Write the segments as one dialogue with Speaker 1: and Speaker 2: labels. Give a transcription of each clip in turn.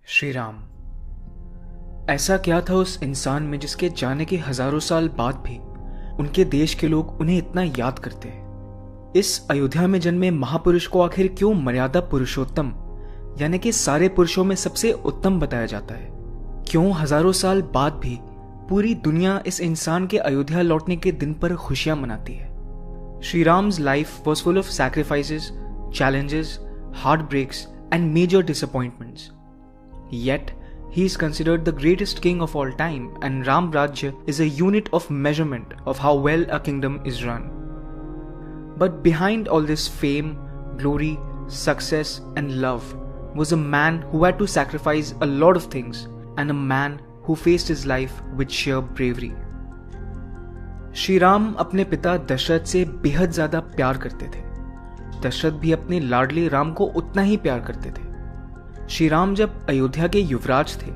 Speaker 1: श्री राम। ऐसा क्या था उस इंसान में जिसके जाने के हजारों साल बाद भी उनके देश के लोग उन्हें इतना याद करते हैं। इस अयोध्या में जन्मे महापुरुष को आखिर क्यों मर्यादा पुरुषोत्तम यानी कि सारे पुरुषों में सबसे उत्तम बताया जाता है? क्यों हजारों साल बाद भी पूरी दुनिया इस इंसान के अयोध्या लौटने के दिन पर खुशियां मनाती है? Shri Ram's life was full of sacrifices, challenges, heartbreaks, and major disappointments. Yet, he is considered the greatest king of all time, and Ram Rajya is a unit of measurement of how well a kingdom is run. But behind all this fame, glory, success, and love was a man who had to sacrifice a lot of things, and a man who faced his life with sheer bravery. Shri Ram अपने पिता दशरथ से बेहद ज्यादा प्यार करते थे। दशरथ भी अपने लाडले राम को उतना ही प्यार करते थे। श्री राम जब अयोध्या के युवराज थे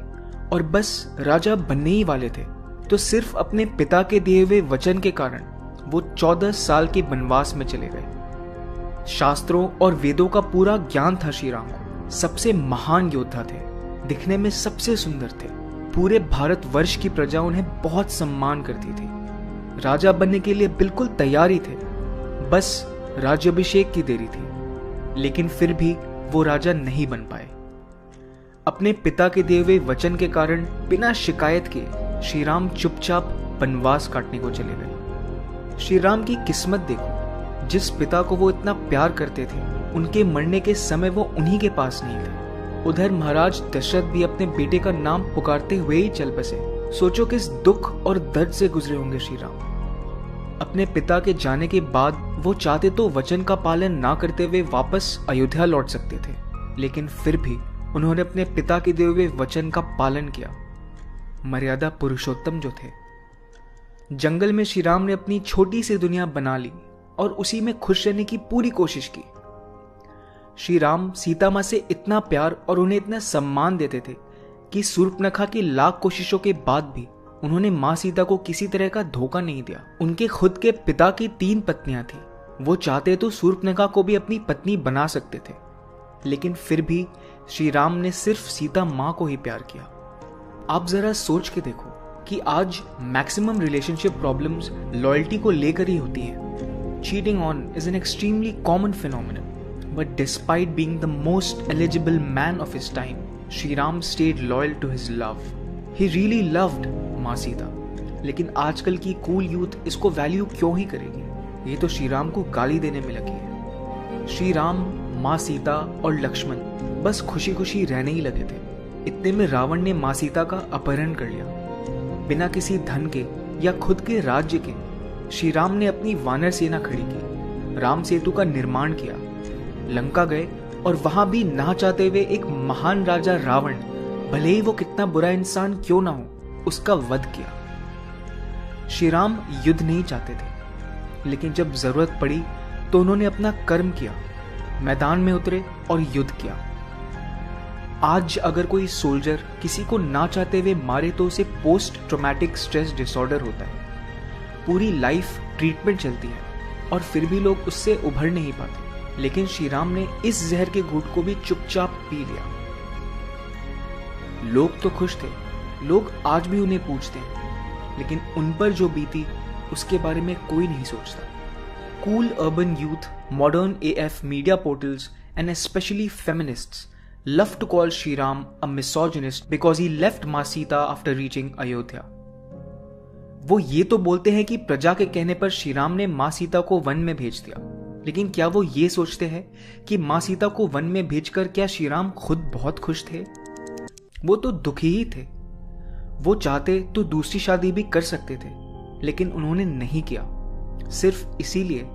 Speaker 1: और बस राजा बनने ही वाले थे तो सिर्फ अपने पिता के दिए हुए वचन के कारण वो 14 साल के वनवास में चले गए। शास्त्रों और वेदों का पूरा ज्ञान था श्री राम को। सबसे महान योद्धा थे, दिखने में सबसे सुंदर थे। पूरे भारतवर्ष की प्रजा उन्हें बहुत सम्मान करती थी। राजा बनने के लिए बिल्कुल तैयार ही थे, बस राज्याभिषेक की देरी थी। लेकिन फिर भी वो राजा नहीं बन पाए। अपने पिता के दिए हुए वचन के कारण बिना शिकायत के श्री राम चुपचाप वनवास काटने को चले गए। श्री राम की किस्मत देखो, जिस पिता को वो इतना प्यार करते थे उनके मरने के समय वो उन्हीं के पास नहीं थे। उधर महाराज दशरथ भी अपने बेटे का नाम पुकारते हुए ही चल बसे। सोचो किस दुख और दर्द से गुजरे होंगे श्री राम। अपने पिता के जाने के बाद वो चाहते तो वचन का पालन ना करते हुए वापस अयोध्या लौट सकते थे, लेकिन फिर भी उन्होंने अपने पिता के दिए हुए वचन का पालन किया। मर्यादा पुरुषोत्तम जो थे। जंगल में श्री राम ने अपनी छोटी सी दुनिया बना ली और उसी में खुश रहने की पूरी कोशिश की। श्री राम सीता मां से इतना प्यार और उन्हें इतना सम्मान देते थे कि शूर्पणखा की लाख कोशिशों के बाद भी उन्होंने मां सीता को किसी तरह का धोखा नहीं दिया। उनके खुद के पिता की 3 पत्नियां थी। वो चाहते तो शूर्पणखा को भी अपनी पत्नी बना सकते थे, लेकिन फिर भी श्री राम ने सिर्फ सीता मां को ही प्यार किया। आप जरा सोच के देखो कि आज मैक्सिमम रिलेशनशिप प्रॉब्लम्स लॉयल्टी को लेकर ही होती है। Cheating on is an extremely common phenomenon, but despite being the most eligible man of his time, Shri Ram stayed loyal to his love. He really loved मां सीता। लेकिन आजकल की कूल यूथ इसको वैल्यू क्यों ही करेगी? ये तो श्री राम को गाली देने में लगी है। श्री राम, मां सीता और लक्ष्मण बस खुशी खुशी रहने ही लगे थे। इतने में रावण ने मां सीता का अपहरण कर लिया। बिना किसी धन के या खुद के राज्य के श्री राम ने अपनी वानर सेना खड़ी की, राम सेतु का निर्माण किया, लंका गए और वहां भी ना चाहते हुए एक महान राजा रावण, भले ही वो कितना बुरा इंसान क्यों ना हो, उसका वध किया। श्री राम युद्ध नहीं चाहते थे, लेकिन जब जरूरत पड़ी तो उन्होंने अपना कर्म किया, मैदान में उतरे और युद्ध किया। आज अगर कोई सोल्जर किसी को ना चाहते हुए मारे तो उसे पोस्ट ट्रॉमेटिक स्ट्रेस डिसऑर्डर होता है। पूरी लाइफ ट्रीटमेंट चलती है और फिर भी लोग उससे उभर नहीं पाते। लेकिन श्री राम ने इस जहर के घूंट को भी चुपचाप पी लिया। लोग तो खुश थे, लोग आज भी उन्हें पूछते हैं, लेकिन उन पर जो बीती उसके बारे में कोई नहीं सोचता। Cool urban youth, modern AF media portals and especially feminists love to call Shri Ram a misogynist because he left मां सीता after reaching अयोध्या। वो ये तो बोलते हैं कि प्रजा के कहने पर श्री राम ने मां सीता को वन में भेज दिया, लेकिन क्या वो ये सोचते हैं कि मां सीता को वन में भेजकर क्या श्री राम खुद बहुत खुश थे? वो तो दुखी ही थे। वो चाहते तो दूसरी शादी भी कर सकते थे, लेकिन उन्होंने नहीं किया, सिर्फ इसीलिए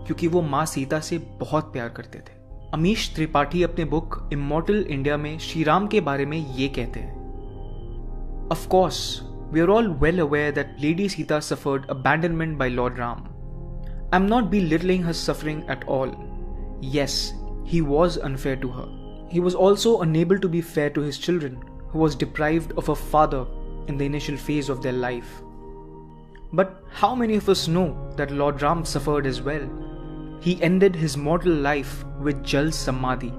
Speaker 1: क्योंकि वो मां सीता से बहुत प्यार करते थे। अमीश त्रिपाठी अपने बुक इमॉर्टल इंडिया में श्री राम के बारे में ये कहते हैं, of course we are all well aware that lady Sita suffered abandonment by lord Ram. I am not belittling her suffering at all. Yes, he was unfair to her. He was also unable to be fair to his children, who was deprived of a father in the initial phase of their life. But how many of us know that Lord Ram suffered as well? He ended his mortal life with Jal Samadhi,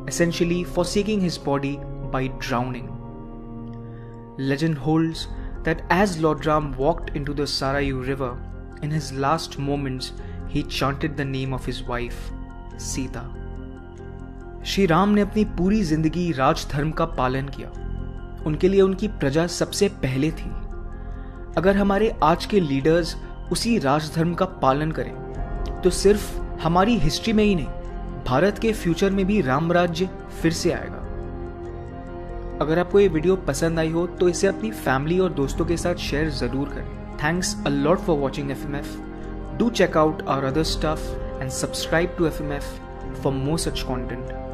Speaker 1: essentially forsaking his body by drowning. Legend holds that as Lord Ram walked into the Sarayu River, in his last moments he chanted the name of his wife, Sita. Shri Ram ने अपनी पूरी जिंदगी राजधर्म का पालन किया. उनके लिए उनकी प्रजा सबसे पहले थी. अगर हमारे आज के लीडर्स उसी राजधर्म का पालन करें तो सिर्फ हमारी हिस्ट्री में ही नहीं, भारत के फ्यूचर में भी राम राज्य फिर से आएगा. अगर आपको ये वीडियो पसंद आई हो तो इसे अपनी फैमिली और दोस्तों के साथ शेयर जरूर करें. Thanks a lot for watching FMF. Do check out our other stuff and subscribe to FMF for more such content.